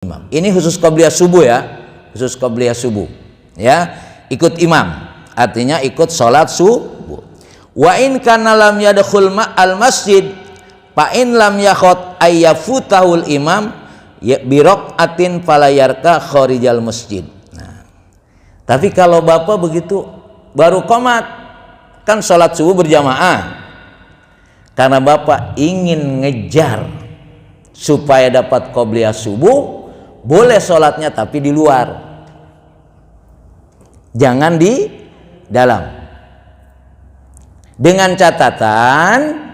imam. Ini khusus qabliyah subuh ya, khusus qabliyah subuh ya, ikut imam artinya ikut sholat subuh. Wa in kana lam yadkhul al masjid fa in lam yakhot ayyafutahul imam biraqatin falayarka kharijal masjid. Nah, tapi kalau bapak begitu baru qomat, kan sholat subuh berjamaah, karena bapak ingin ngejar supaya dapat qobliyah subuh, boleh sholatnya tapi di luar, jangan di dalam, dengan catatan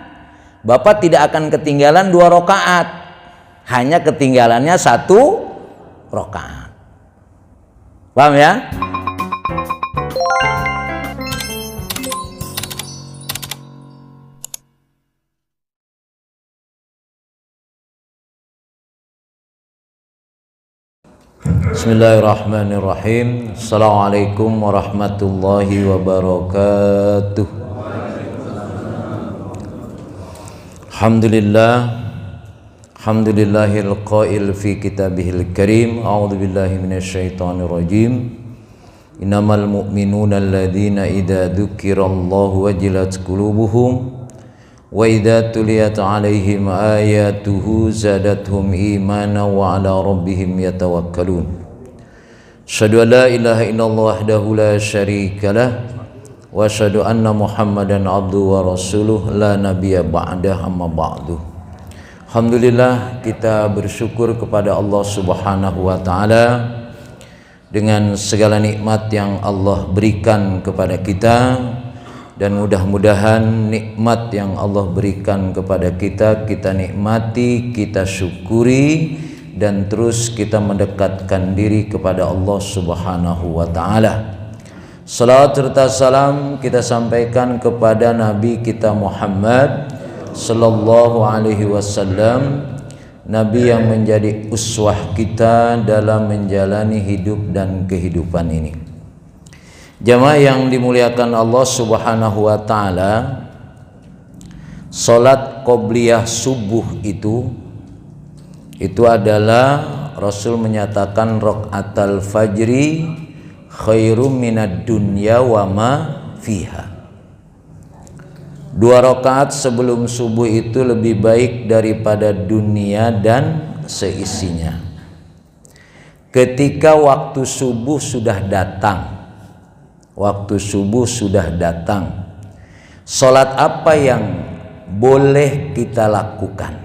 bapak tidak akan ketinggalan 2 rakaat, hanya ketinggalannya 1 rakaat. Paham ya? Bismillahirrahmanirrahim. Assalamualaikum warahmatullahi wabarakatuh. Alhamdulillahil qail fi kitabihil karim. A'udzu billahi minasyaitonir rajim. Innamal mu'minuna alladzina idza dzukirallahu wajilat qulubuhum wa idza tuliyat 'alaihim ayatuhu zadatuhum imana wa 'ala rabbihim yatawakkalun. Asyhadu an la ilaha illallah wahdahu la syarikalah wa asyhadu anna Muhammadan abduhu wa rasuluh la nabiyya ba'dah, amma ba'du. Alhamdulillah, kita bersyukur kepada Allah Subhanahu wa taala dengan segala nikmat yang Allah berikan kepada kita, dan mudah-mudahan nikmat yang Allah berikan kepada kita, kita nikmati, kita syukuri, dan terus kita mendekatkan diri kepada Allah Subhanahu wa ta'ala. Salawat serta salam kita sampaikan kepada Nabi kita Muhammad sallallahu alaihi wasallam, Nabi yang menjadi uswah kita dalam menjalani hidup dan kehidupan ini. Jamaah yang dimuliakan Allah Subhanahu wa ta'ala, salat qobliyah subuh itu adalah Rasul menyatakan raqatal fajri khairum minad dunya wa ma fiha. 2 rakaat sebelum subuh itu lebih baik daripada dunia dan seisinya. Ketika waktu subuh sudah datang, salat apa yang boleh kita lakukan?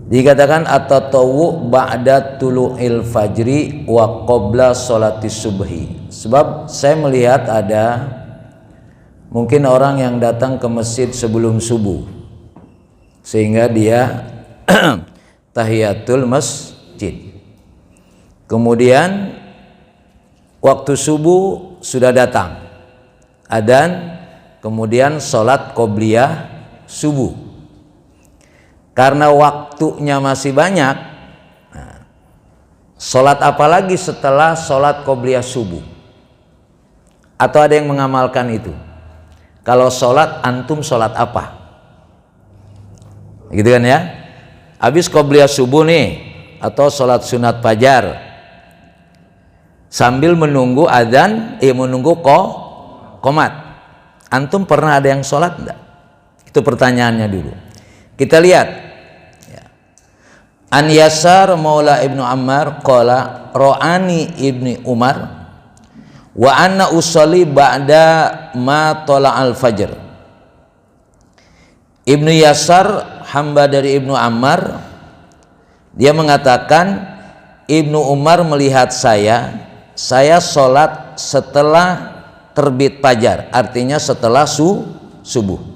Dikatakan at-tatawwu ba'da tulu'il fajri wa qabla sholatis subhi. Sebab saya melihat ada mungkin orang yang datang ke masjid sebelum subuh, sehingga dia tahiyatul masjid, kemudian waktu subuh sudah datang, adzan, kemudian sholat qobliyah subuh. Karena waktunya masih banyak, sholat apa lagi setelah sholat qobliyah subuh? Atau ada yang mengamalkan itu? Kalau sholat, antum sholat apa? Gitu kan ya? Habis qobliyah subuh nih, atau sholat sunat fajar, sambil menunggu adzan, menunggu qomat. Antum pernah ada yang sholat enggak? Itu pertanyaannya dulu. Kita lihat ya. An Yasar Maula Ibnu Ammar qala ra'ani Ibni Umar wa anna usolli ba'da ma tola'al fajr. Ibnu Yasar, hamba dari Ibnu Ammar, dia mengatakan Ibnu Umar melihat saya sholat setelah terbit fajar, artinya setelah subuh.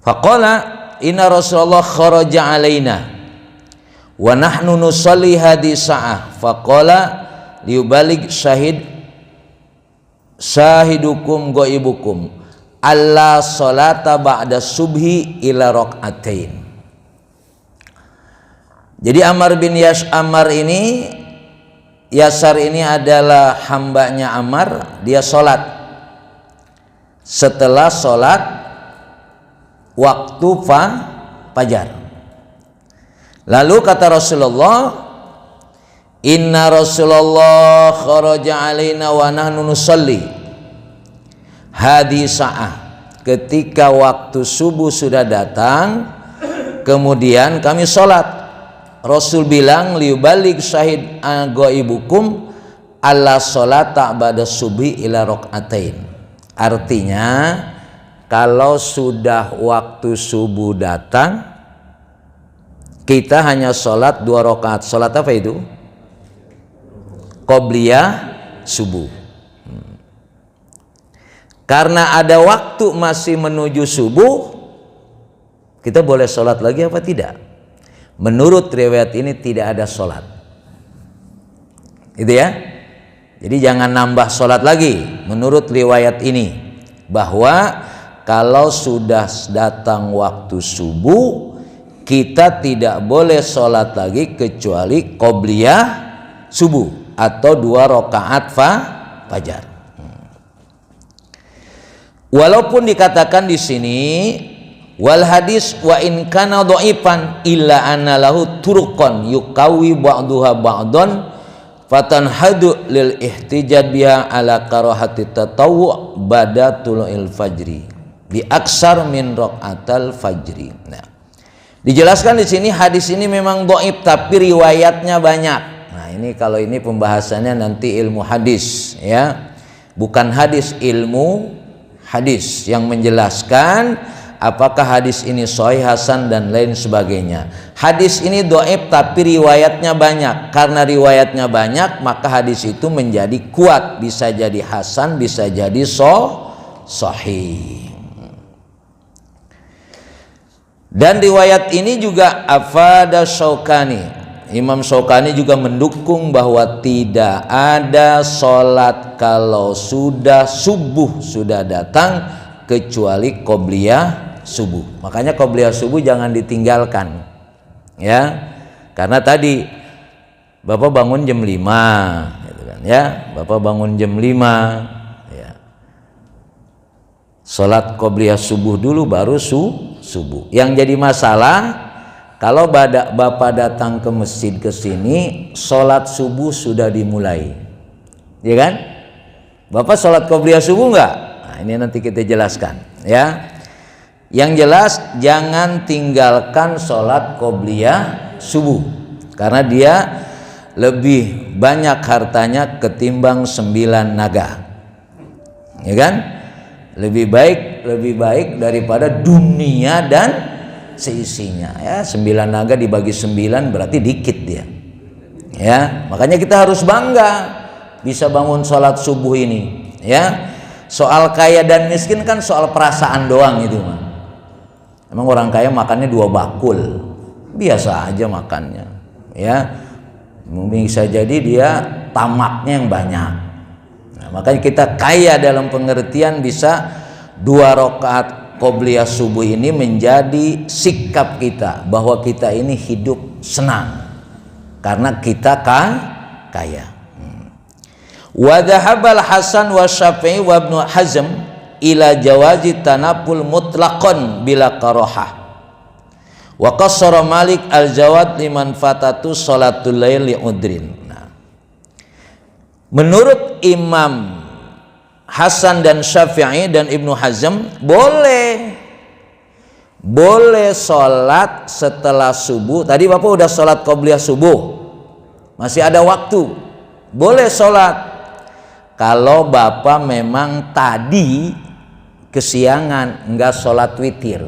Faqala inna Rasulullah kharaja alaina wa nahnu nusalli hadhihi sa'ah faqala liubalig syahidukum ghaibukum alla salata ba'da subhi ila raq'atain. Jadi Ammar bin Ammar ini, Yasar ini adalah hambanya Ammar, dia sholat setelah sholat waktu fajar. Lalu kata Rasulullah, inna Rasulullah kharaja alaina wa nahnu nusalli hadi sa'ah. Ketika waktu subuh sudah datang, kemudian kami sholat. Rasul bilang, liubalik syahid ghaibukum alla sholata ba'da subhi ila rok'atain. Artinya, kalau sudah waktu subuh datang, kita hanya sholat 2 rakaat. Sholat apa itu? Qobliyah subuh. Karena ada waktu masih menuju subuh, kita boleh sholat lagi apa tidak? Menurut riwayat ini tidak ada sholat. Itu ya. Jadi jangan nambah sholat lagi. Menurut riwayat ini, bahwa kalau sudah datang waktu subuh, kita tidak boleh sholat lagi kecuali qobliyah subuh atau 2 rakaat fajar. Walaupun dikatakan di sini wal hadis wa in kana dhaifan illa anna lahu turqan yuqawi ba'daha ba'dan fatanhadu lil ihtijaj biha ala karahati tatawwu ba'da tulu'il fajri bi aksar min rakaatal fajri. Nah, dijelaskan di sini hadis ini memang dhaif tapi riwayatnya banyak. Nah, ini kalau ini pembahasannya nanti ilmu hadis ya. Bukan hadis, ilmu hadis yang menjelaskan apakah hadis ini sahih, hasan dan lain sebagainya. Hadis ini dhaif tapi riwayatnya banyak. Karena riwayatnya banyak, maka hadis itu menjadi kuat, bisa jadi hasan, bisa jadi sahih. Dan riwayat ini juga afada Syaukani. Imam Syaukani juga mendukung bahwa tidak ada sholat kalau sudah subuh sudah datang kecuali qobliyah subuh. Makanya qobliyah subuh jangan ditinggalkan. Ya. Karena tadi Bapak bangun jam 5 gitu kan ya. Bapak bangun jam 5 ya. Sholat qobliyah subuh dulu baru subuh. Yang jadi masalah kalau Bapak datang ke masjid ke sini, sholat subuh sudah dimulai, ya kan? Bapak sholat qobliyah subuh enggak? Nah, ini nanti kita jelaskan, ya. Yang jelas jangan tinggalkan sholat qobliyah subuh, karena dia lebih banyak hartanya ketimbang 9 naga, ya kan? Lebih baik daripada dunia dan seisinya ya. 9 naga dibagi 9 berarti dikit dia ya. Makanya kita harus bangga bisa bangun sholat subuh ini ya. Soal kaya dan miskin kan soal perasaan doang itu mah. Emang orang kaya makannya 2 bakul biasa aja makannya ya. Bisa jadi dia tamaknya yang banyak. Nah, makanya kita kaya dalam pengertian bisa 2 rakaat qobliyah subuh ini menjadi sikap kita bahwa kita ini hidup senang karena kita kaya. Wa dhahabal Hasan wa Syafi'i wa Ibnu Hazm ila jawazi tanaful mutlaqan bila karahah. Wa qassara Malik al-jawad liman fatatu sholatul lail li udrin. Nah, menurut Imam Hasan dan Syafi'i dan Ibnu Hazm boleh sholat setelah subuh. Tadi Bapak udah sholat qobliyah subuh, masih ada waktu, boleh sholat. Kalau Bapak memang tadi kesiangan enggak sholat witir.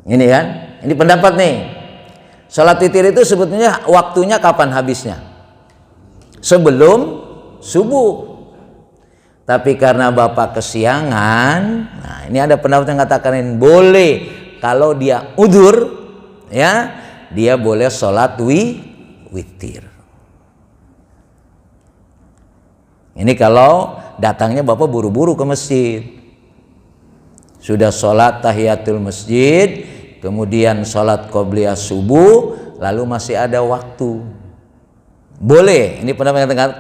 Ini kan, ini pendapat nih. Sholat witir itu sebetulnya waktunya kapan habisnya? Sebelum subuh. Tapi karena Bapak kesiangan, nah ini ada pendapat yang katakan boleh kalau dia udzur ya, dia boleh sholat witir. Ini kalau datangnya Bapak buru-buru ke masjid, sudah sholat tahiyatul masjid, kemudian sholat qobliyah subuh, lalu masih ada waktu, boleh. Ini pendapat yang katakan.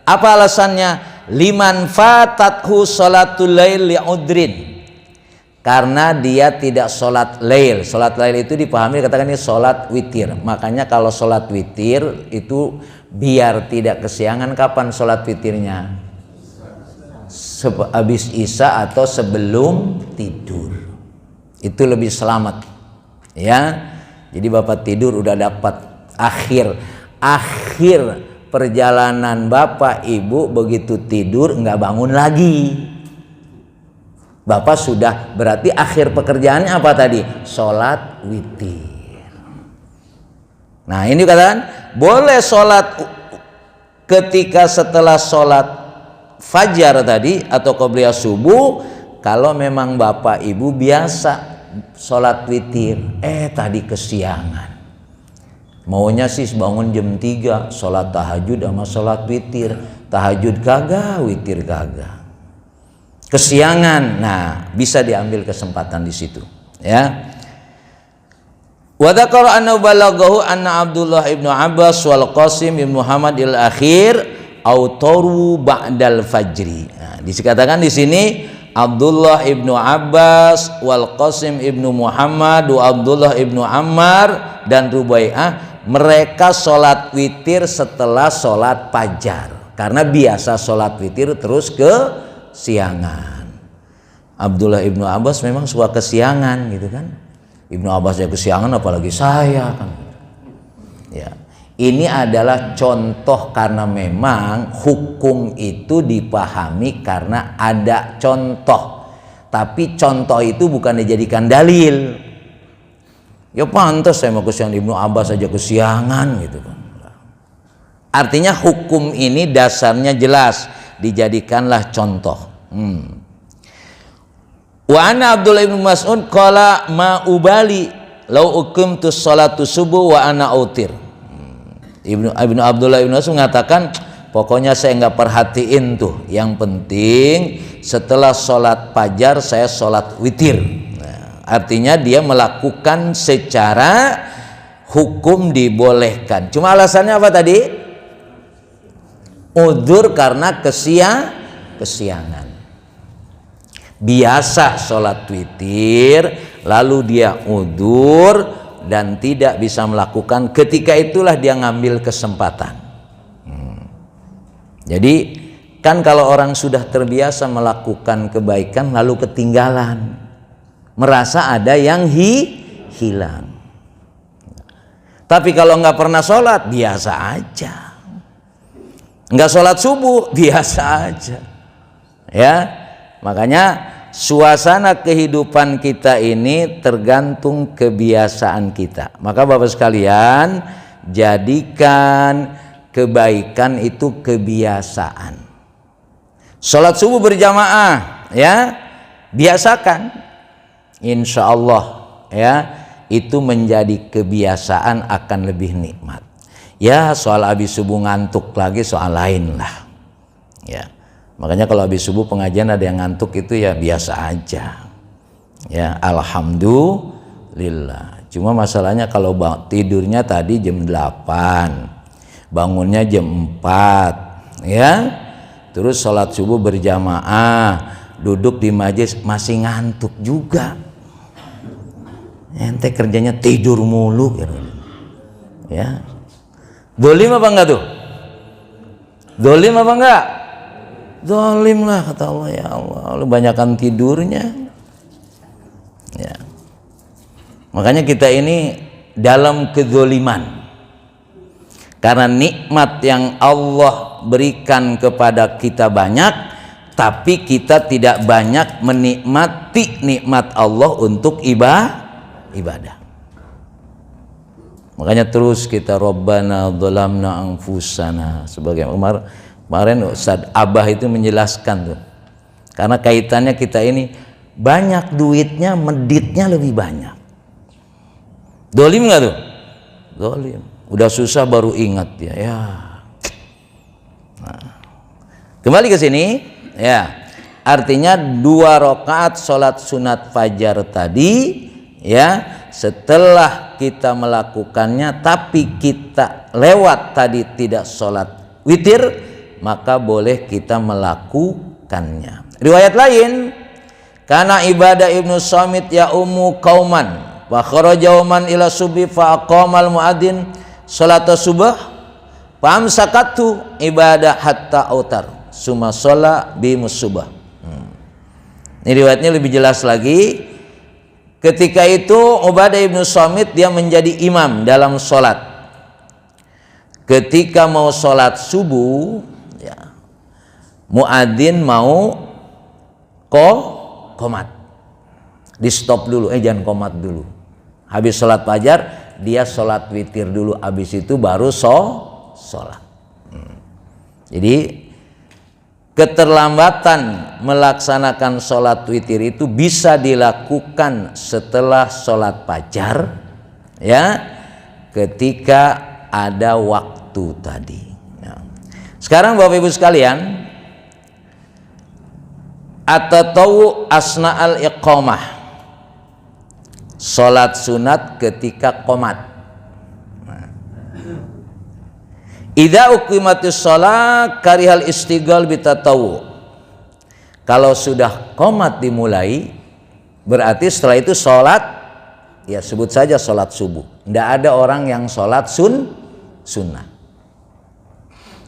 Apa alasannya? Liman fatathu sholatul lail li'udrin. karena dia tidak sholat lail. Sholat lail itu dipahami katakan ini sholat witir. Makanya kalau sholat witir itu biar tidak kesiangan, kapan sholat witirnya? Habis isya atau sebelum tidur. Itu lebih selamat. Ya, jadi bapak tidur udah dapat akhir perjalanan bapak ibu, begitu tidur nggak bangun lagi. Bapak sudah berarti akhir pekerjaannya apa tadi? Sholat witir. Nah ini katakan boleh sholat ketika setelah sholat fajar tadi atau qobliyah subuh, kalau memang bapak ibu biasa sholat witir, tadi kesiangan. Maunya sih bangun jam 3, sholat tahajud sama sholat witir. Tahajud kagak, witir kagak. Kesiangan, nah bisa diambil kesempatan di situ, ya. Wa dzakara anna balaghahu anna Abdullah ibnu Abbas wal Qasim ibnu Muhammad al-Akhir autaru ba'dal fajri. Nah, dikatakan di sini Abdullah ibnu Abbas wal Qasim ibnu Muhammad wa Abdullah ibnu Ammar dan Rubai'ah, mereka sholat witir setelah sholat fajar karena biasa sholat witir terus ke siangan. Abdullah ibnu Abbas memang suka kesiangan gitu kan. Ibnu Abbas ya kesiangan apalagi saya kan. Ya, ini adalah contoh karena memang hukum itu dipahami karena ada contoh. Tapi contoh itu bukan dijadikan dalil. Ya pantas saya mau kesiangan, Ibnu Abbas aja kesiangan gitu kan. Artinya hukum ini dasarnya jelas, dijadikanlah contoh. Wa ana Abdullah ibn Mas'ud qala ma ubali law uqimtu sholatu subuh wa ana autir. Ibnu Abdullah ibn Mas'ud mengatakan, pokoknya saya nggak perhatiin tuh, yang penting setelah sholat fajar saya sholat witir. Nah, artinya dia melakukan secara hukum dibolehkan. Cuma alasannya apa tadi? Udzur karena kesiangan. Biasa sholat witir, lalu dia udzur dan tidak bisa melakukan, ketika itulah dia ngambil kesempatan. Jadi kan kalau orang sudah terbiasa melakukan kebaikan lalu ketinggalan, merasa ada yang hilang. Tapi kalau nggak pernah sholat biasa aja, nggak sholat subuh biasa aja, ya. Makanya suasana kehidupan kita ini tergantung kebiasaan kita. Maka Bapak sekalian, jadikan kebaikan itu kebiasaan. Sholat subuh berjamaah, ya, biasakan. Insya Allah, ya, itu menjadi kebiasaan akan lebih nikmat. Ya, soal habis subuh ngantuk lagi soal lain lah, ya. Makanya kalau habis subuh pengajian ada yang ngantuk itu ya biasa aja, ya, alhamdulillah. Cuma masalahnya kalau tidurnya tadi jam 8, bangunnya jam 4, ya, terus sholat subuh berjamaah, duduk di majelis masih ngantuk juga, ente kerjanya tidur mulu, ya. Dolim apa enggak tuh? Dolim apa enggak? Zalim lah kata Allah, ya Allah, lu banyakan tidurnya, ya. Makanya kita ini dalam kezoliman karena nikmat yang Allah berikan kepada kita banyak, tapi kita tidak banyak menikmati nikmat Allah untuk ibadah. Makanya terus kita Rabbana dzalamna anfusana, sebagai kemarin Ustaz Abah itu menjelaskan tuh, karena kaitannya kita ini banyak duitnya, meditnya lebih banyak. Dolim nggak tuh? Dolim. Udah susah baru ingat dia, ya. Nah, kembali ke sini, ya. Artinya 2 rakaat sholat sunat fajar tadi, ya, setelah kita melakukannya tapi kita lewat tadi tidak sholat witir, maka boleh kita melakukannya. Riwayat lain, Karena ibadah Ibnu Samit ya ummu kauman wa kharaja man ila subuh fa aqamal muadzin salat subuh fa amsakatu ibadah hatta autar summa shalla bi musubah. Ini riwayatnya lebih jelas lagi. Ketika itu Ubadah ibnu Samit dia menjadi imam dalam sholat. Ketika mau sholat subuh, ya, muadzin mau qomat, di stop dulu, jangan qomat dulu. Habis sholat fajar dia sholat witir dulu, habis itu baru sholat. Jadi keterlambatan melaksanakan sholat witir itu bisa dilakukan setelah sholat fajar, ya, ketika ada waktu tadi. Ya. Sekarang Bapak Ibu sekalian, at-tatawu asna'al iqamah, sholat sunat ketika qomat. Idza uqimatis shalah karihal istighal bitatawu. Kalau sudah qomat dimulai, berarti setelah itu sholat, ya sebut saja sholat subuh. Tidak ada orang yang sholat sunnah.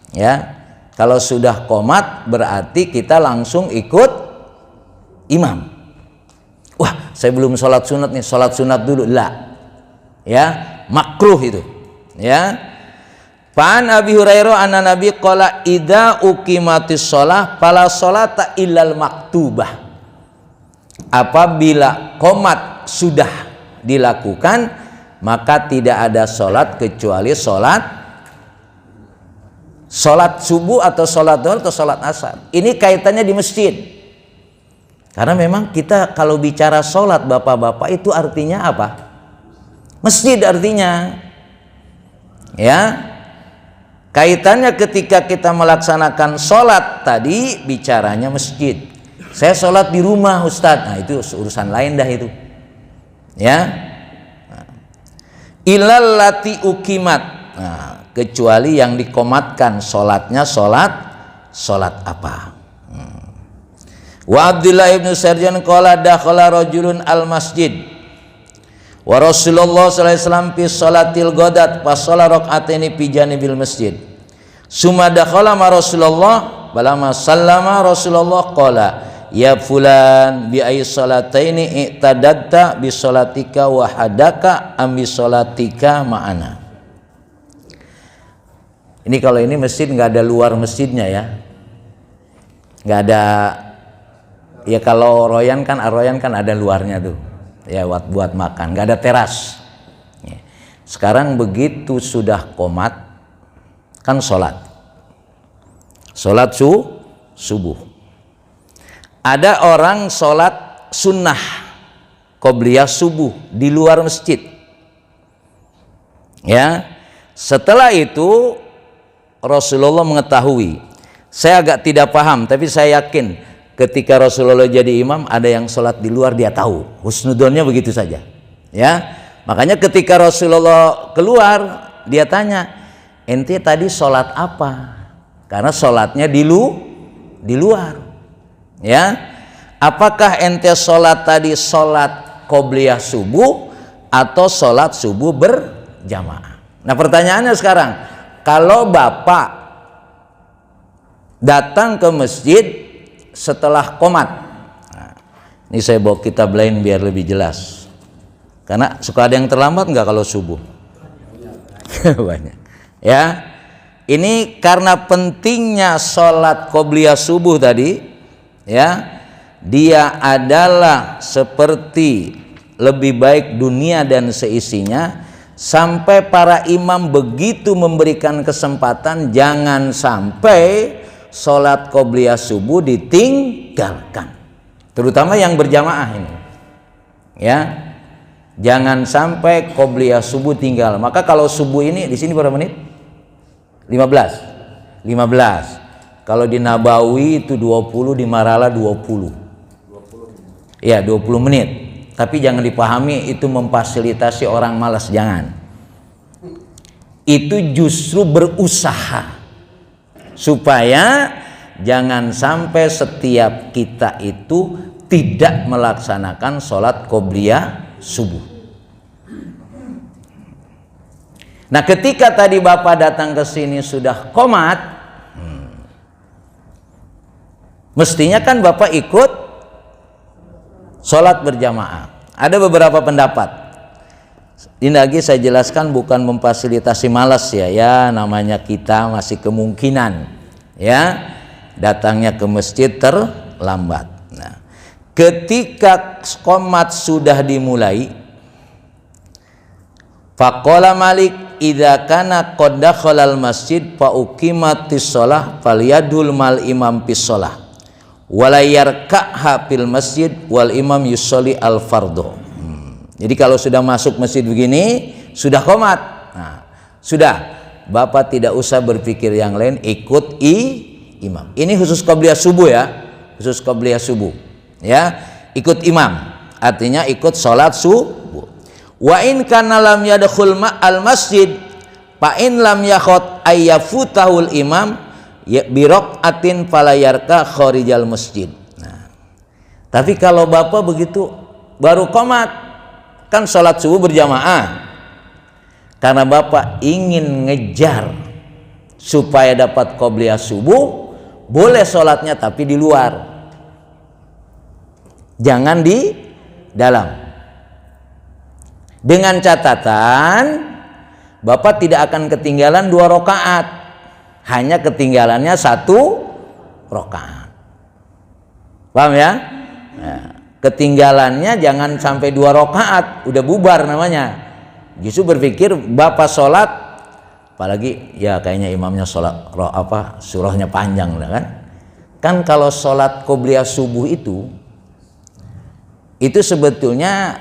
Ya, kalau sudah qomat berarti kita langsung ikut imam. Wah, saya belum sholat sunat nih, sholat sunat dulu. Lah, ya makruh itu. Ya. Pan Abi Hurairah anna Nabi qala idza uqimatis shalah fala sholata illal maktubah. Apabila qomat sudah dilakukan, maka tidak ada sholat kecuali sholat subuh atau sholat duhur atau sholat asar. Ini kaitannya di masjid. Karena memang kita kalau bicara sholat bapak-bapak itu artinya apa? Masjid artinya. Ya. Kaitannya ketika kita melaksanakan sholat tadi bicaranya masjid. Saya sholat di rumah Ustadz, nah itu urusan lain dah itu. Ya, ilal lati ukimat, nah, kecuali yang dikomatkan sholatnya sholat apa? Wa Abdullah ibnu Sarjan qala dakhala rajulun al masjid wa Rasulullah sallallahu alaihi wasallam fi sholatil ghadat fa shala rak'ataini fi janibil masjid. Summa dakhala ma Rasulullah balama sallama Rasulullah qala ya fulan bi ay sholataini i'tadatta bi sholatika wa hadaka am bi sholatika ma'ana. Ini kalau ini masjid nggak ada luar masjidnya ya. Nggak ada, ya kalau royan kan ada luarnya tuh. Ya buat makan, nggak ada teras. Sekarang begitu sudah qomat, kan sholat subuh. Ada orang sholat sunnah qobliyah subuh di luar masjid. Ya, setelah itu Rasulullah mengetahui. Saya agak tidak paham, tapi saya yakin ketika Rasulullah jadi imam ada yang sholat di luar dia tahu. Husnudonnya begitu saja. Ya, makanya ketika Rasulullah keluar dia tanya, ente tadi sholat apa? Karena sholatnya di luar. Ya, apakah ente sholat tadi sholat qobliyah subuh atau sholat subuh berjamaah? Nah pertanyaannya sekarang, kalau bapak datang ke masjid setelah qomat, nah, ini saya bawa kitab lain biar lebih jelas. Karena suka ada yang terlambat nggak kalau subuh? Banyak. Ya, ini karena pentingnya sholat qobliyah subuh tadi. Ya, dia adalah seperti lebih baik dunia dan seisinya. Sampai para imam begitu memberikan kesempatan jangan sampai sholat qobliyah subuh ditinggalkan, terutama yang berjamaah ini. Ya, jangan sampai qobliyah subuh tinggal. Maka kalau subuh ini di sini berapa menit? 15. Kalau di Nabawi itu 20, di Marala 20. Ya, 20 menit. Tapi jangan dipahami itu memfasilitasi orang malas, jangan. Itu justru berusaha supaya jangan sampai setiap kita itu tidak melaksanakan sholat qobliyah subuh. Nah, ketika tadi Bapak datang ke sini sudah qomat, mestinya kan Bapak ikut sholat berjamaah. Ada beberapa pendapat. Ini lagi saya jelaskan bukan memfasilitasi malas ya, namanya kita masih kemungkinan ya datangnya ke masjid terlambat. Nah, ketika qomat sudah dimulai, faqala Malik idza kana qad dakhala al masjid fa uqimatis shalah falyadul mal imam fis shalah wala yarka'ha fil masjid wal imam yusolli al fardhu. Jadi kalau sudah masuk masjid begini, sudah qomat, nah, sudah Bapak tidak usah berpikir yang lain, ikut imam. Ini khusus qobliyah subuh ya, khusus qobliyah subuh ya, ikut imam artinya ikut sholat subuh. Wa in kana lam yadkhul al masjid fa in lam yakhot ayyafutahul imam bi raqatin fala yarka kharijal masjid. Nah, tapi kalau Bapak begitu baru qomat, kan sholat subuh berjamaah, karena Bapak ingin ngejar supaya dapat qobliyah subuh, boleh sholatnya tapi di luar, jangan di dalam, dengan catatan Bapak tidak akan ketinggalan 2 rakaat, hanya ketinggalannya 1 rakaat. Paham ya? Nah, ketinggalannya jangan sampai 2 rakaat, udah bubar namanya. Justru berpikir Bapak sholat, apalagi ya kayaknya imamnya sholat surahnya panjang kan. Kan kalau sholat qobliyah subuh itu sebetulnya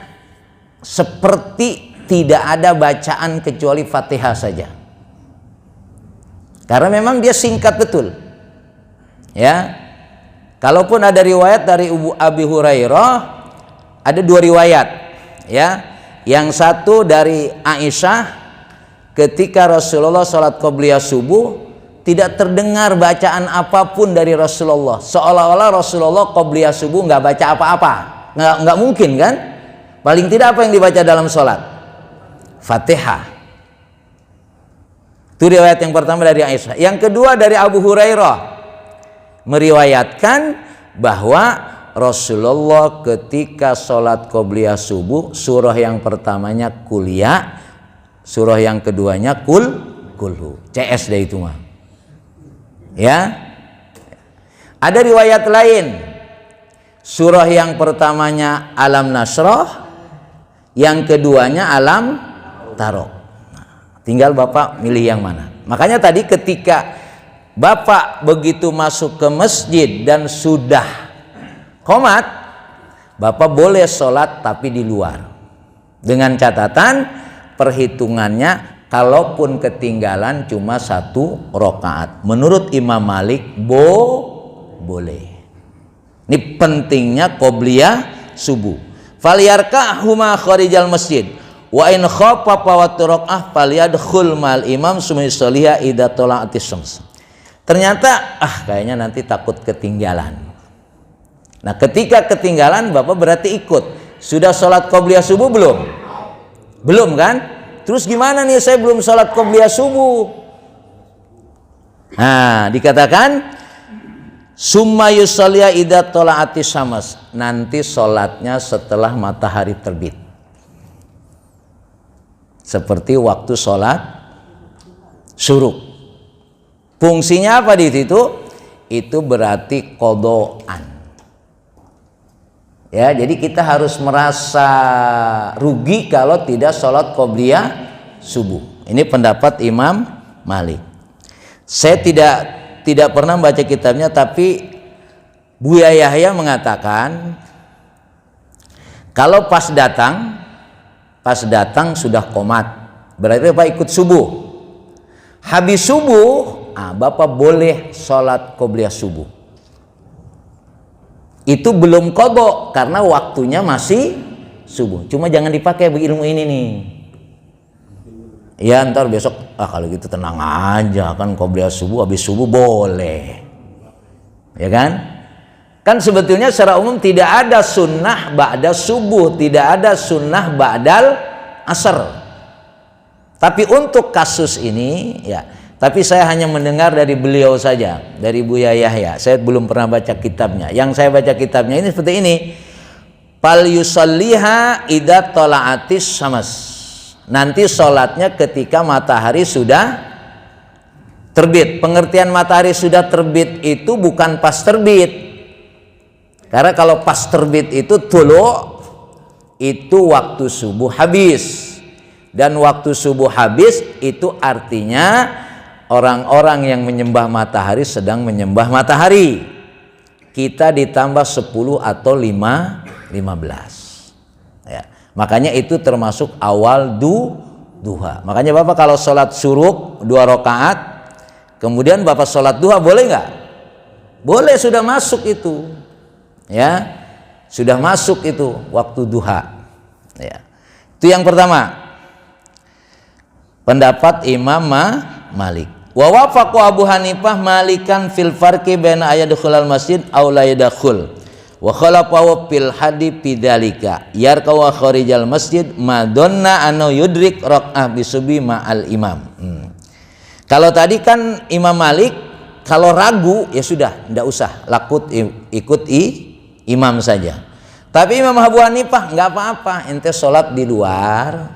seperti tidak ada bacaan kecuali Fatihah saja. Karena memang dia singkat betul. Ya. Kalaupun ada riwayat dari Abi Hurairah, ada 2 riwayat ya. Yang satu dari Aisyah, ketika Rasulullah sholat qobliyah subuh tidak terdengar bacaan apapun dari Rasulullah, seolah-olah Rasulullah qobliyah subuh nggak baca apa-apa. Nggak mungkin kan? Paling tidak apa yang dibaca dalam sholat? Fatihah. Itu riwayat yang pertama dari Aisyah. Yang kedua dari Abu Hurairah, meriwayatkan bahwa Rasulullah ketika sholat qobliyah subuh, surah yang pertamanya kuliah, surah yang keduanya kulhu, CS deh itu mah ya. Ada riwayat lain, surah yang pertamanya alam nasroh, yang keduanya alam tarok. Tinggal Bapak milih yang mana. Makanya tadi ketika Bapak begitu masuk ke masjid dan sudah qomat, Bapak boleh sholat tapi di luar, dengan catatan perhitungannya kalaupun ketinggalan cuma 1 rakaat. Menurut Imam Malik boleh. Ini pentingnya qobliyah subuh. Falyarka huma kharijal masjid wa in khafa fawattiraqah falyadkhul mal imam summa yusalliha idza tala'atis syams. Ternyata kayaknya nanti takut ketinggalan. Nah, ketika ketinggalan Bapak berarti ikut. Sudah sholat qobliyah subuh belum? Belum kan? Terus gimana nih, saya belum sholat qobliyah subuh? Nah, dikatakan summa yusalliya idza tala'atis syams. Nanti sholatnya setelah matahari terbit. Seperti waktu sholat syuruk. Fungsinya apa di situ? Itu berarti qodoan. Ya, jadi kita harus merasa rugi kalau tidak sholat qobliyah subuh. Ini pendapat Imam Malik. Saya tidak pernah baca kitabnya, tapi Buya Yahya mengatakan kalau pas datang sudah qomat, berarti Bapak ikut subuh. Habis subuh, Bapak boleh sholat qobliyah subuh. Itu belum qadha karena waktunya masih subuh. Cuma jangan dipakai ilmu ini nih. Ya ntar besok kalau gitu tenang aja, kan qobliyah subuh habis subuh boleh. Ya kan? Kan sebetulnya secara umum tidak ada sunnah ba'da subuh, tidak ada sunnah ba'dal asar. Tapi untuk kasus ini ya, tapi saya hanya mendengar dari beliau saja, dari Buya Yahya. Saya belum pernah baca kitabnya. Yang saya baca kitabnya ini seperti ini. Fal yusalliha idza tala'atis syams. Nanti sholatnya ketika matahari sudah terbit. Pengertian matahari sudah terbit itu bukan pas terbit. Karena kalau pas terbit itu tulu, itu waktu subuh habis. Dan waktu subuh habis itu artinya orang-orang yang menyembah matahari sedang menyembah matahari. Kita ditambah 10 atau 15 ya. Makanya itu termasuk awal duha. Makanya Bapak kalau sholat syuruk 2 rakaat, kemudian Bapak sholat duha, boleh nggak? Boleh, sudah masuk itu ya, sudah masuk itu waktu duha ya. Itu yang pertama, pendapat Imam Malik. Wa wafaqu Abu Hanifah Malikan fil farqi baina ayadkhulal masjid aw la yadkhul. Wa khalafa fil hadi bidzalika. Yarka wa kharijal masjid madonna anu yudrik raq'ah bisubi ma'al imam. Kalau tadi kan Imam Malik kalau ragu ya sudah, enggak usah ikut imam saja. Tapi Imam Abu Hanifah enggak apa-apa, ente sholat di luar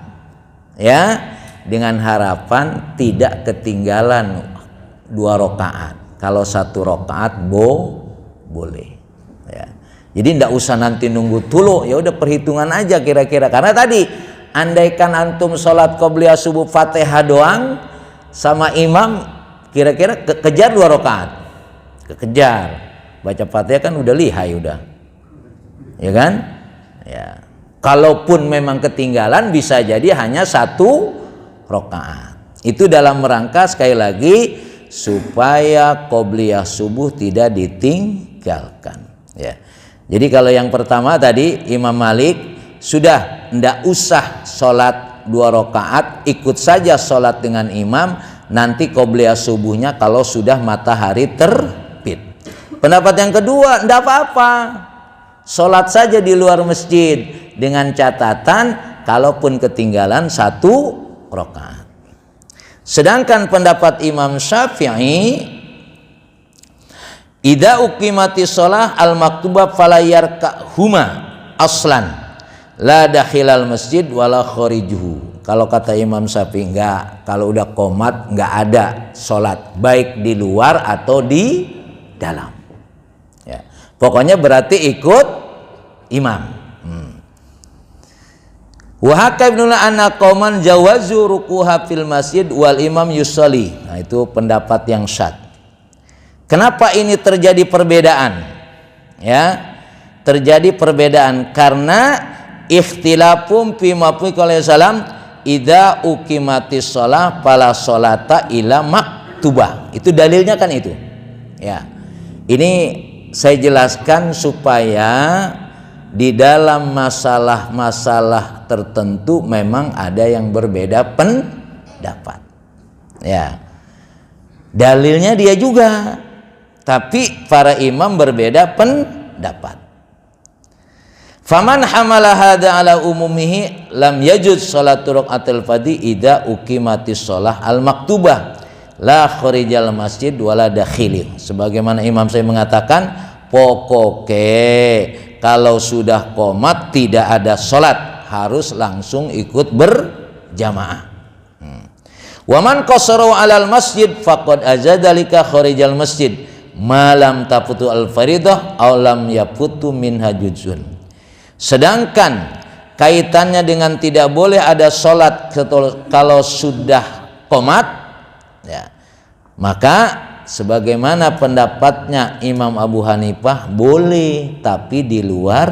ya, dengan harapan tidak ketinggalan 2 rakaat. Kalau 1 rakaat boleh ya. Jadi tidak usah nanti nunggu dulu, ya udah perhitungan aja kira-kira. Karena tadi andaikan antum sholat qobliyah subuh Fatihah doang sama imam, kira-kira kejar 2 rakaat, kejar baca Fatihah kan udah lihai udah, ya kan ya. Kalaupun memang ketinggalan bisa jadi hanya 1 rakaat. Itu dalam rangka sekali lagi supaya qobliyah subuh tidak ditinggalkan ya. Jadi kalau yang pertama tadi Imam Malik sudah ndak usah sholat 2 rakaat, ikut saja sholat dengan imam, nanti qobliyah subuhnya kalau sudah matahari terbit. Pendapat yang kedua, ndak apa-apa, sholat saja di luar masjid dengan catatan kalaupun ketinggalan 1 rakaat. Sedangkan pendapat Imam Syafi'i, idza uqimatis shalah al maktubah fala yarka'huma aslan la dakhilal masjid wala kharijuhu. Kalau kata Imam Syafi'i enggak, kalau udah qomat enggak ada sholat baik di luar atau di dalam ya. Pokoknya berarti ikut imam. Wa haka ibnul anna qauman jawazu rukuha fil masjid wal imam yusolli. Nah itu pendapat yang syadz. Kenapa ini terjadi perbedaan? Ya, terjadi perbedaan karena ikhtilafum fi mafhum qala salam idza uqimatis shalah fala sholata illa maktubah. Itu dalilnya kan itu. Ya. Ini saya jelaskan supaya di dalam masalah-masalah tertentu memang ada yang berbeda pendapat. Ya. Dalilnya dia juga, tapi para imam berbeda pendapat. Faman hamala hadza ala umumihi lam yajuz salatu raqatil fadhi idza uqimatis shalah al maktubah la kharijal masjid wala dakhili. Sebagaimana imam saya mengatakan, pokoknya kalau sudah qomat tidak ada sholat, harus langsung ikut berjamaah. Waman qasara 'alal masjid faqad azadalika kharijal masjid malam tafutu al faridah aw lam yafutu minha juzun. Sedangkan kaitannya dengan tidak boleh ada sholat kalau sudah qomat ya, maka sebagaimana pendapatnya Imam Abu Hanifah boleh tapi di luar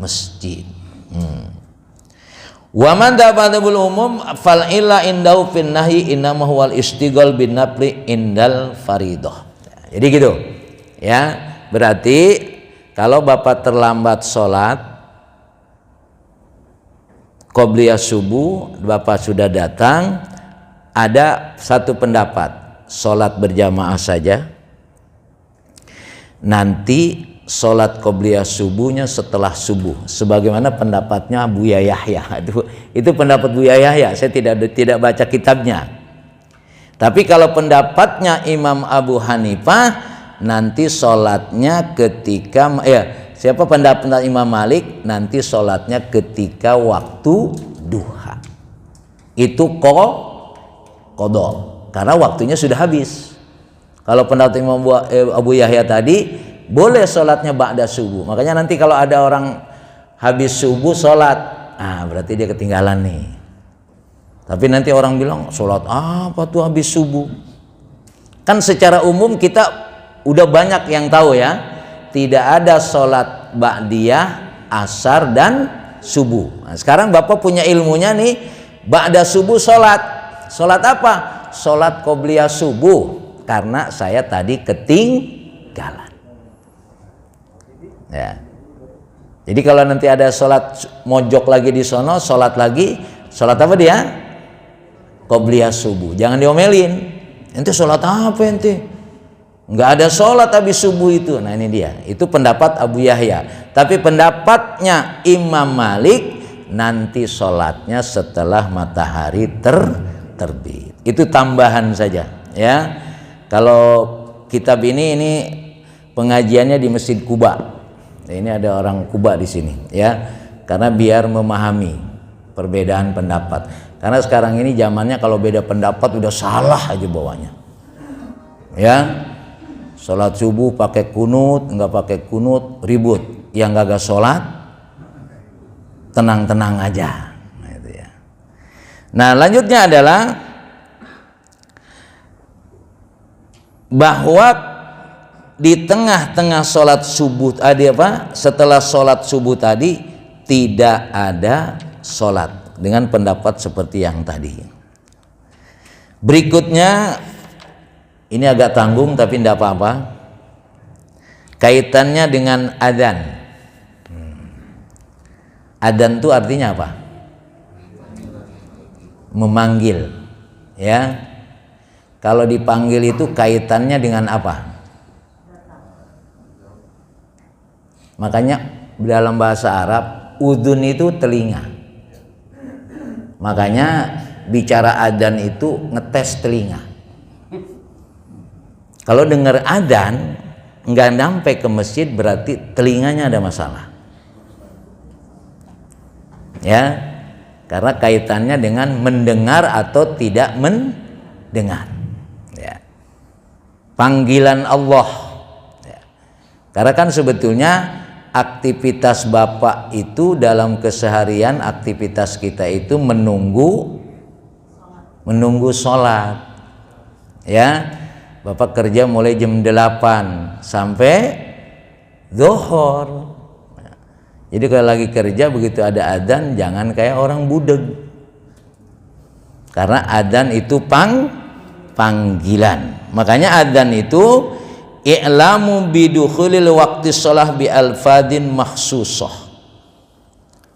masjid. Wa man dabadul umum fal illa indahu fin nahyi innama huwal istighal bin nafli indal faridah. Jadi gitu. Ya, berarti kalau Bapak terlambat sholat qobliyah subuh, Bapak sudah datang, ada satu pendapat, sholat berjamaah saja, nanti sholat qobliyah subuhnya setelah subuh, sebagaimana pendapatnya Buya Yahya. Itu pendapat Buya Yahya, saya tidak baca kitabnya. Tapi kalau pendapatnya Imam Abu Hanifah, nanti sholatnya ketika siapa pendapat Imam Malik, nanti sholatnya ketika waktu duha. Itu qadha, karena waktunya sudah habis. Kalau pendapat Imam Abu Yahya tadi, boleh sholatnya ba'da subuh. Makanya nanti kalau ada orang habis subuh sholat, berarti dia ketinggalan nih. Tapi nanti orang bilang, sholat apa tuh habis subuh? Kan secara umum kita udah banyak yang tahu ya, tidak ada sholat ba'diyah, asar dan subuh. Nah, sekarang Bapak punya ilmunya nih, ba'da subuh sholat. Sholat apa? Sholat qobliyah subuh, karena saya tadi ketinggalan. Ya. Jadi kalau nanti ada sholat mojok lagi di sono, sholat lagi, sholat apa dia? Qobliyah subuh. Jangan diomelin. Ente sholat apa ente? Nggak ada sholat habis subuh itu. Nah ini dia. Itu pendapat Abu Yahya. Tapi pendapatnya Imam Malik, nanti sholatnya setelah matahari terbit. Itu tambahan saja. Ya. Kalau kitab ini pengajiannya di Masjid Kuba. Ini ada orang Kuba di sini, ya, karena biar memahami perbedaan pendapat. Karena sekarang ini zamannya kalau beda pendapat udah salah aja bawanya, ya. Sholat subuh pakai kunut, nggak pakai kunut, ribut. Yang gak sholat, tenang-tenang aja. Nah, itu ya. Nah, lanjutnya adalah bahwa di tengah-tengah sholat subuh tadi setelah sholat subuh tadi tidak ada sholat, dengan pendapat seperti yang tadi. Berikutnya ini agak tanggung tapi tidak apa-apa, kaitannya dengan adzan. Adzan itu artinya apa? Memanggil, ya. Kalau dipanggil itu kaitannya dengan apa? Makanya dalam bahasa Arab, udhun itu telinga. Makanya bicara adzan itu ngetes telinga. Kalau dengar adzan nggak sampai ke masjid, berarti telinganya ada masalah. Ya, karena kaitannya dengan mendengar atau tidak mendengar. Ya. Panggilan Allah. Ya. Karena kan sebetulnya aktivitas Bapak itu dalam keseharian, aktivitas kita itu menunggu sholat, ya. Bapak kerja mulai jam 8 sampai zuhur. Jadi kalau lagi kerja begitu ada adzan, jangan kayak orang budeg, karena adzan itu panggilan. Makanya adzan itu i'lamu bidukhulil waqti sholah bi alfadin makhsusah.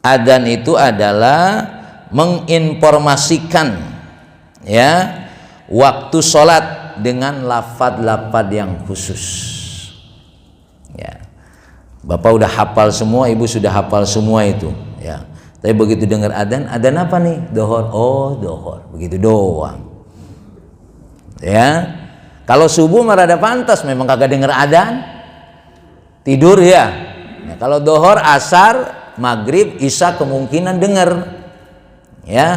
Adzan itu adalah menginformasikan, ya, waktu sholat dengan lafad-lafad yang khusus. Ya, Bapak udah hafal semua, Ibu sudah hafal semua itu, ya. Tapi begitu dengar adzan apa nih? Dohor, oh dohor, begitu doang, ya. Kalau subuh mah rada pantas, memang kagak denger adzan, tidur ya. Nah, kalau dohor, asar, maghrib, isya kemungkinan denger, ya.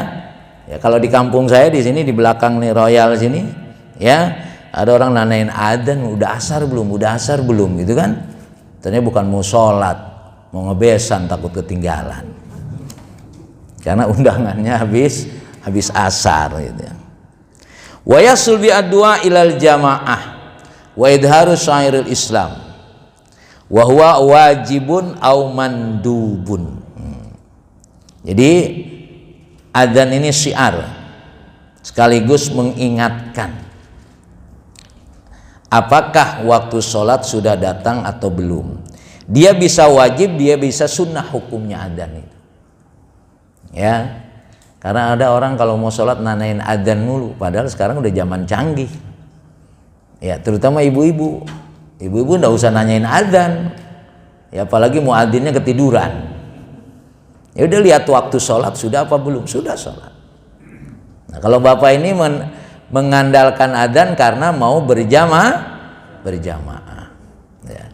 Ya kalau di kampung saya di sini di belakang nih Royal sini, ya, ada orang nanyain adzan, udah asar belum, gitu kan? Ternyata bukan mau sholat, mau ngebesan, takut ketinggalan. Karena undangannya habis asar, gitu ya. Wa yasul bi addu'a ilal jamaah wa idharu syairil Islam wa huwa wajibun au mandubun. Jadi adzan ini syiar sekaligus mengingatkan apakah waktu sholat sudah datang atau belum. Dia bisa wajib, dia bisa sunnah hukumnya adzan itu, ya. Karena ada orang kalau mau sholat nanyain adzan mulu, padahal sekarang udah zaman canggih, ya, terutama ibu-ibu nggak usah nanyain adzan, Ya apalagi muadzinnya ketiduran. Ya udah lihat waktu sholat sudah apa belum? Sudah sholat. Nah, kalau bapak ini mengandalkan adzan karena mau berjamaah. Ya.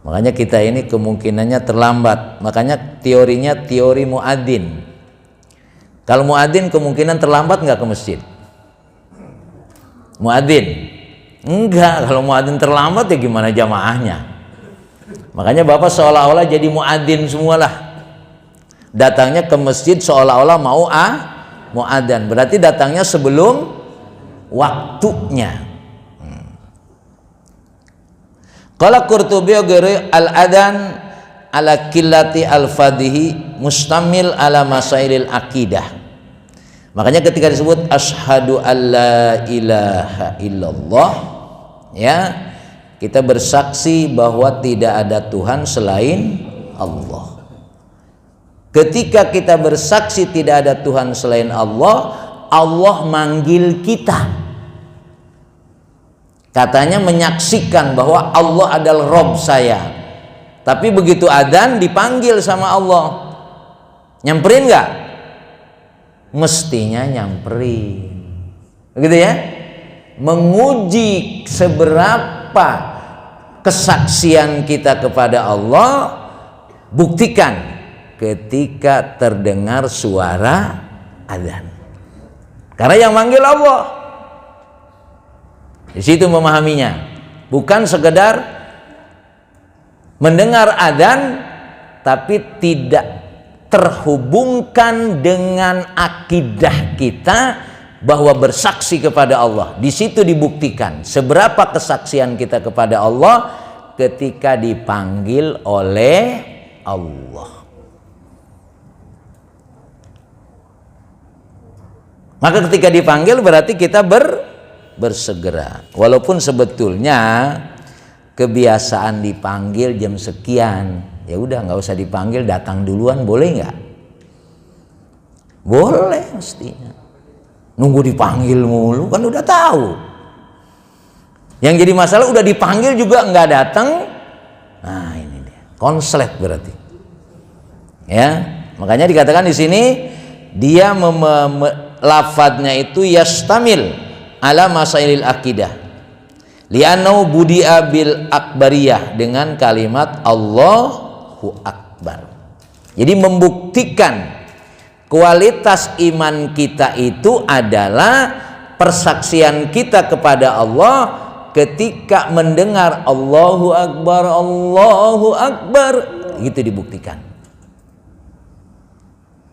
Makanya kita ini kemungkinannya terlambat. Makanya teorinya teori muadzin. Kalau muadzin kemungkinan terlambat nggak ke masjid? Muadzin? Enggak. Kalau muadzin terlambat ya gimana jamaahnya? Makanya bapak seolah-olah jadi muadzin semualah. Datangnya ke masjid seolah-olah mau adzan. Berarti datangnya sebelum waktunya. Qala Qurtubi al-adzan ala qillati al-fadhihi mustamil ala masailil aqidah. Makanya ketika disebut asyhadu alla ilaha illallah, ya, kita bersaksi bahwa tidak ada Tuhan selain Allah. Ketika kita bersaksi tidak ada Tuhan selain Allah, Allah manggil kita. Katanya menyaksikan bahwa Allah adalah Rob saya. Tapi begitu adzan dipanggil sama Allah, nyamperin nggak? Mestinya nyamperin. Begitu ya? Menguji seberapa kesaksian kita kepada Allah, buktikan ketika terdengar suara adzan. Karena yang manggil Allah. Di situ memahaminya. Bukan sekedar mendengar adzan tapi tidak terhubungkan dengan akidah kita bahwa bersaksi kepada Allah. Di situ dibuktikan seberapa kesaksian kita kepada Allah ketika dipanggil oleh Allah. Maka ketika dipanggil berarti kita bersegera. Walaupun sebetulnya kebiasaan dipanggil jam sekian, ya udah nggak usah dipanggil, datang duluan, boleh nggak? Boleh mestinya. Nunggu dipanggil mulu kan udah tahu. Yang jadi masalah udah dipanggil juga nggak datang. Nah ini dia, konslet berarti. Ya, makanya dikatakan di sini dia lafadznya itu yastamil ala masailil akidah li'annahu budi'a bil akbariyah, dengan kalimat Allahu Akbar. Jadi membuktikan kualitas iman kita itu adalah persaksian kita kepada Allah ketika mendengar Allahu Akbar, Allahu Akbar, itu dibuktikan.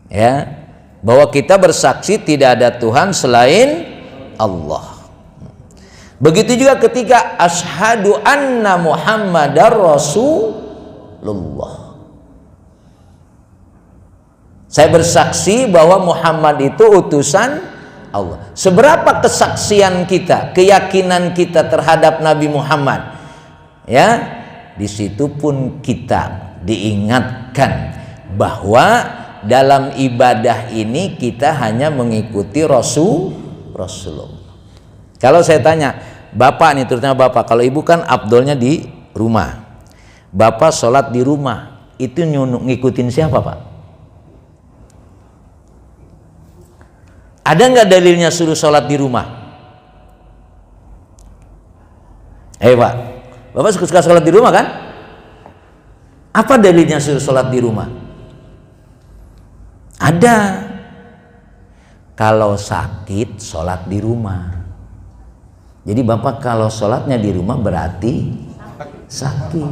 Ya, bahwa kita bersaksi tidak ada Tuhan selain Allah. Begitu juga ketika asyhadu anna Muhammadar Rasulullah. Saya bersaksi bahwa Muhammad itu utusan Allah. Seberapa kesaksian kita, keyakinan kita terhadap Nabi Muhammad? Ya, di situ pun kita diingatkan bahwa dalam ibadah ini kita hanya mengikuti Rasulullah. Kalau saya tanya, bapak nih, terutama bapak, kalau ibu kan afdolnya di rumah, bapak sholat di rumah, itu ngikutin siapa pak? Ada nggak dalilnya suruh sholat di rumah? Pak, bapak suka sholat di rumah kan? Apa dalilnya suruh sholat di rumah? Ada. Kalau sakit sholat di rumah. Jadi bapak kalau sholatnya di rumah berarti sakit.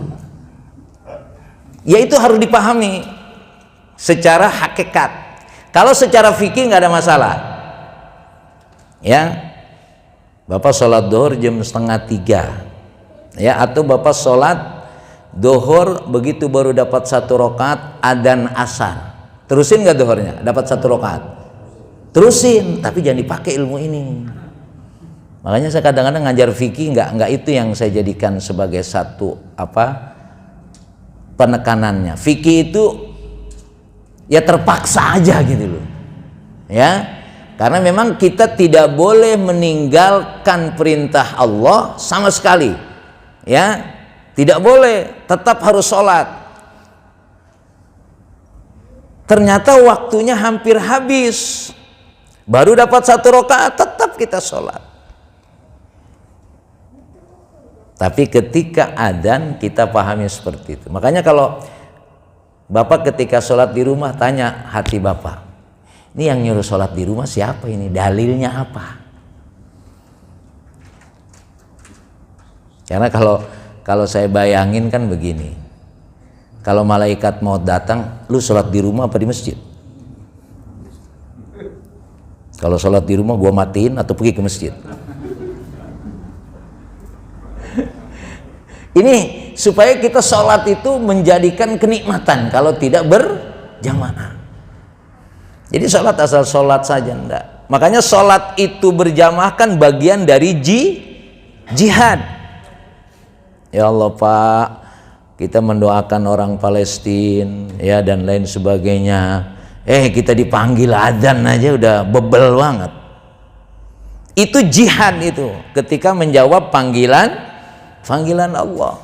Ya itu harus dipahami secara hakikat. Kalau secara fikih nggak ada masalah. Ya, bapak sholat duhur jam 2:30. Ya, atau bapak sholat duhur begitu baru dapat 1 rakaat adzan asar. Terusin nggak duhurnya? Dapat 1 rakaat. Terusin, tapi jangan dipakai ilmu ini. Makanya saya kadang-kadang ngajar fikih nggak itu yang saya jadikan sebagai satu penekanannya. Fikih itu ya terpaksa aja gitu loh. Ya. Karena memang kita tidak boleh meninggalkan perintah Allah sama sekali. Ya. Tidak boleh, tetap harus sholat. Ternyata waktunya hampir habis, baru dapat 1 rakaat, tetap kita sholat. Tapi ketika adzan kita pahami seperti itu. Makanya kalau Bapak ketika sholat di rumah, tanya hati Bapak, ini yang nyuruh sholat di rumah siapa ini? Dalilnya apa? Karena kalau saya bayangin kan begini, kalau malaikat mau datang, lu sholat di rumah apa di masjid? Kalau sholat di rumah gua matiin atau pergi ke masjid? Ini supaya kita sholat itu menjadikan kenikmatan kalau tidak berjamaah. Jadi sholat asal sholat saja enggak. Makanya sholat itu berjamaah kan bagian dari jihad. Ya Allah Pak, kita mendoakan orang Palestina ya dan lain sebagainya. Kita dipanggil adzan aja udah bebel banget. Itu jihad itu, ketika menjawab panggilan Allah.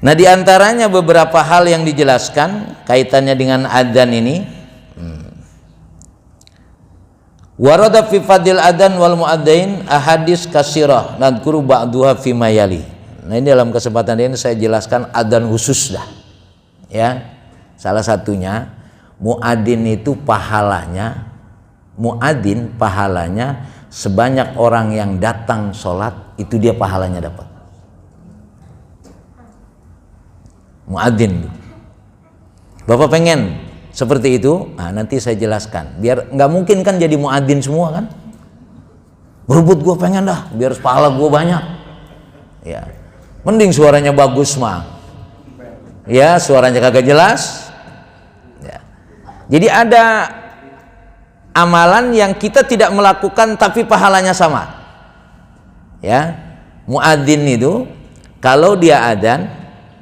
Nah, diantaranya beberapa hal yang dijelaskan kaitannya dengan adzan ini. Warada fi fadil adzan wal muadzin ahadits katsirah nadhkuru ba'daha fi mayali. Nah, ini dalam kesempatan ini saya jelaskan adzan khusus dah. Ya. Salah satunya muadzin itu pahalanya, sebanyak orang yang datang sholat itu dia pahalanya dapat. Muadzin. Bapak pengen seperti itu? Nah, nanti saya jelaskan. Biar nggak mungkin kan jadi muadzin semua kan? Berebut gue pengen dah, biar pahala gue banyak. Ya, mending suaranya bagus mah. Ya, suaranya kagak jelas. Ya. Jadi ada amalan yang kita tidak melakukan tapi pahalanya sama. Ya, muadzin itu kalau dia adzan,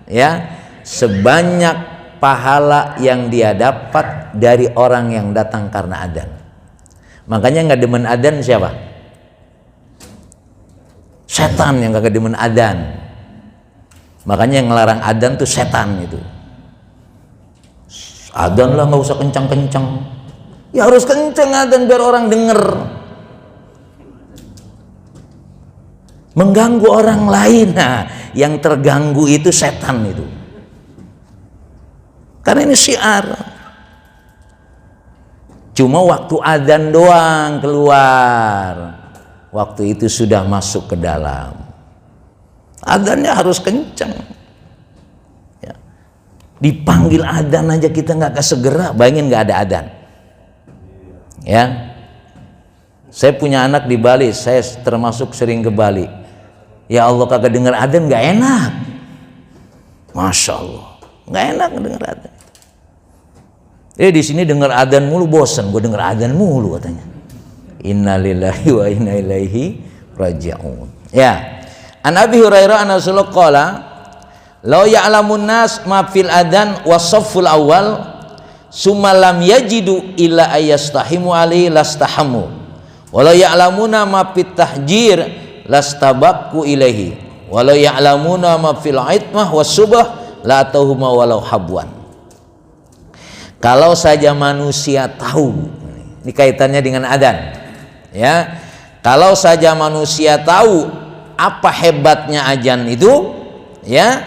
ya, sebanyak pahala yang dia dapat dari orang yang datang karena adzan. Makanya nggak demen adzan siapa? Setan yang kagak demen adzan. Makanya yang ngelarang adzan tuh setan itu. Adzan lah nggak usah kencang-kencang. Ya harus kencang adzan biar orang denger. Mengganggu orang lain. Nah, yang terganggu itu setan itu. Karena ini syiar. Cuma waktu adzan doang keluar. Waktu itu sudah masuk ke dalam. Adzannya harus kencang. Ya. Dipanggil adzan aja kita nggak segera, bayangin nggak ada adzan. Ya, saya punya anak di Bali, saya termasuk sering ke Bali. Ya Allah, kagak dengar adzan nggak enak. Masya Allah, nggak enak dengar adzan. Di sini dengar adzan mulu bosan, gue dengar adzan mulu katanya. Innalillahi wa inna ilaihi raji'un. Ya, an Abi Hurairah an Rasulullah qala, "Law ya'lamun nas ma fil adzan wa shafful awal, summa lam yajidu illa ayastahimu alaihi lastahamu. Walau ya'lamuna ma fit tahjir lastabaqu ilaihi. Walau ya'lamuna ma fil itmah was subah la tauhuma walau habwan." Kalau saja manusia tahu, ini kaitannya dengan adzan. Ya, kalau saja manusia tahu apa hebatnya adzan itu, ya,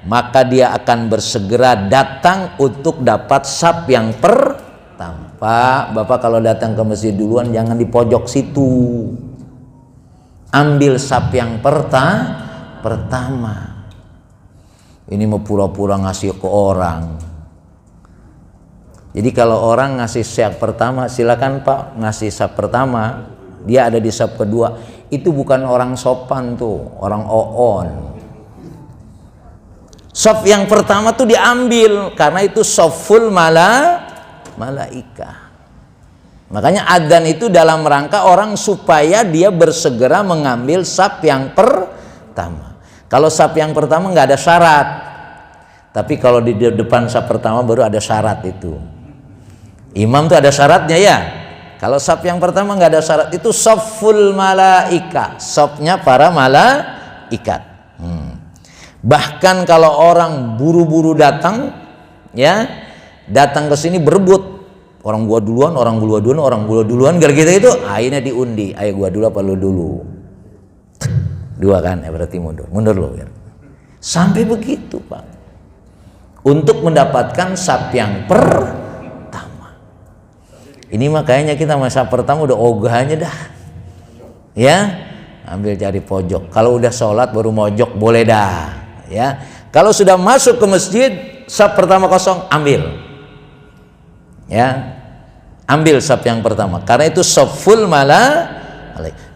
maka dia akan bersegera datang untuk dapat saf yang pertama. Pak, Bapak kalau datang ke masjid duluan jangan di pojok situ. Ambil saf yang pertama. Ini mau pura-pura ngasih ke orang. Jadi kalau orang ngasih saf pertama, silakan Pak ngasih saf pertama, dia ada di saf kedua. Itu bukan orang sopan tuh, orang oon. Saf yang pertama tuh diambil karena itu saful malaika. Makanya adzan itu dalam rangka orang supaya dia bersegera mengambil saf yang pertama. Kalau saf yang pertama nggak ada syarat, tapi kalau di depan saf pertama baru ada syarat itu. Imam tuh ada syaratnya ya. Kalau saf yang pertama nggak ada syarat, itu saful malaika, safnya para malaikat. Bahkan kalau orang buru-buru datang, ya, datang ke sini berebut, orang gua duluan, gara-gara itu akhirnya diundi, ayo gua dulu apa lu dulu? Dua kan, berarti mundur lo ya. Sampai begitu Pak, untuk mendapatkan sap yang pertama. Ini makanya kita masa pertama udah ogahnya dah, ya, ambil cari pojok. Kalau udah sholat baru mojok boleh dah, ya. Kalau sudah masuk ke masjid, sap pertama kosong, ambil, ya, ambil sap yang pertama. Karena itu saful mala.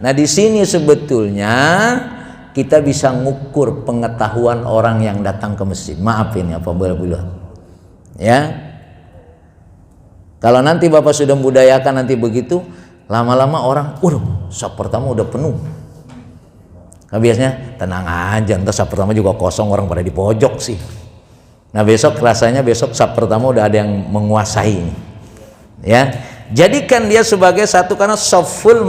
Nah di sini sebetulnya kita bisa ngukur pengetahuan orang yang datang ke masjid. Maaf ini apabila ya, kalau nanti Bapak sudah membudayakan nanti begitu, lama-lama orang, waduh, sap pertama udah penuh. Nah biasanya tenang aja, ntar sap pertama juga kosong, orang pada di pojok sih. Nah besok rasanya sap pertama udah ada yang menguasai, ya. Jadikan dia sebagai satu karena saful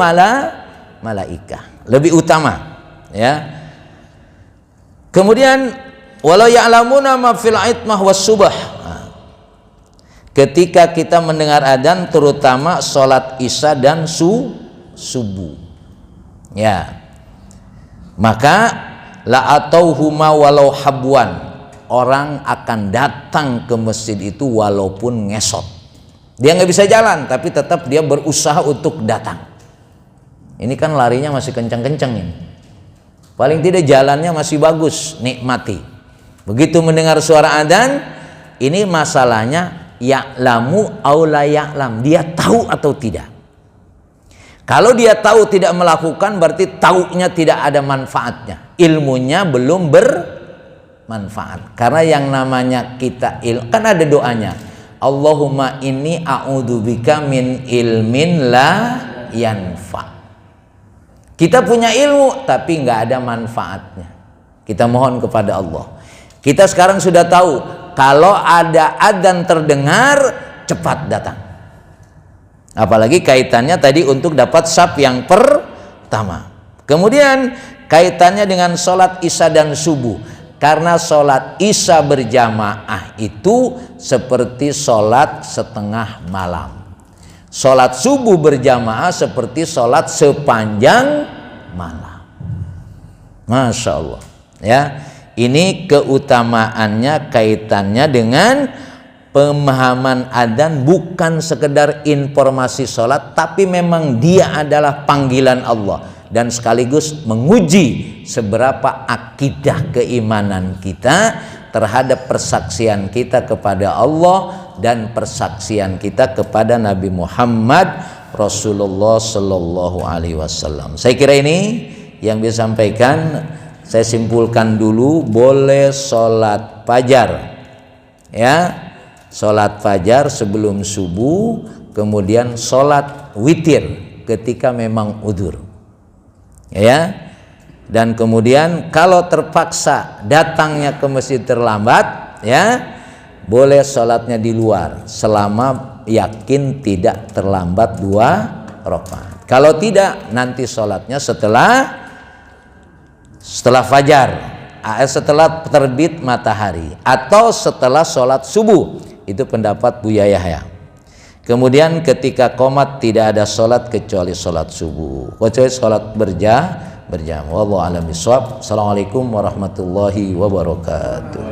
malaikah lebih utama, ya. Kemudian walau ya'lamuna ma fil itmah was subah. Ketika kita mendengar adzan, terutama sholat isya dan subuh, ya, maka la atauhuma walau habwan, orang akan datang ke masjid itu walaupun ngesot. Dia nggak bisa jalan tapi tetap dia berusaha untuk datang. Ini kan larinya masih kencang-kencang ini, paling tidak jalannya masih bagus, nikmati. Begitu mendengar suara adzan, ini masalahnya ya'lamu au la ya'lam, dia tahu atau tidak. Kalau dia tahu tidak melakukan, berarti taunya tidak ada manfaatnya, ilmunya belum bermanfaat. Karena yang namanya kita kan ada doanya, Allahumma inni a'udzubika min ilmin la yanfa. Kita punya ilmu tapi nggak ada manfaatnya, kita mohon kepada Allah. Kita sekarang sudah tahu kalau ada adzan terdengar cepat datang, apalagi kaitannya tadi untuk dapat saf yang pertama. Kemudian kaitannya dengan sholat isya dan subuh, karena sholat isya berjamaah itu seperti sholat setengah malam, sholat subuh berjamaah seperti sholat sepanjang malam. Masya Allah, ya. Ini keutamaannya, kaitannya dengan pemahaman adzan, bukan sekedar informasi sholat, tapi memang dia adalah panggilan Allah dan sekaligus menguji seberapa akidah keimanan kita terhadap persaksian kita kepada Allah dan persaksian kita kepada Nabi Muhammad Rasulullah Sallallahu Alaihi Wasallam. Saya kira ini yang bisa sampaikan. Saya simpulkan dulu, boleh sholat fajar, ya, sholat fajar sebelum subuh, kemudian sholat witir ketika memang udzur, ya. Dan kemudian kalau terpaksa datangnya ke masjid terlambat, ya, boleh sholatnya di luar selama yakin tidak terlambat 2 rakaat. Kalau tidak, nanti sholatnya setelah fajar, setelah terbit matahari, atau setelah sholat subuh. Itu pendapat Buya Yahya. Kemudian ketika qomat tidak ada sholat kecuali sholat subuh, kecuali sholat berjamaah. Wallahu a'lam bishawab. Assalamualaikum warahmatullahi wabarakatuh.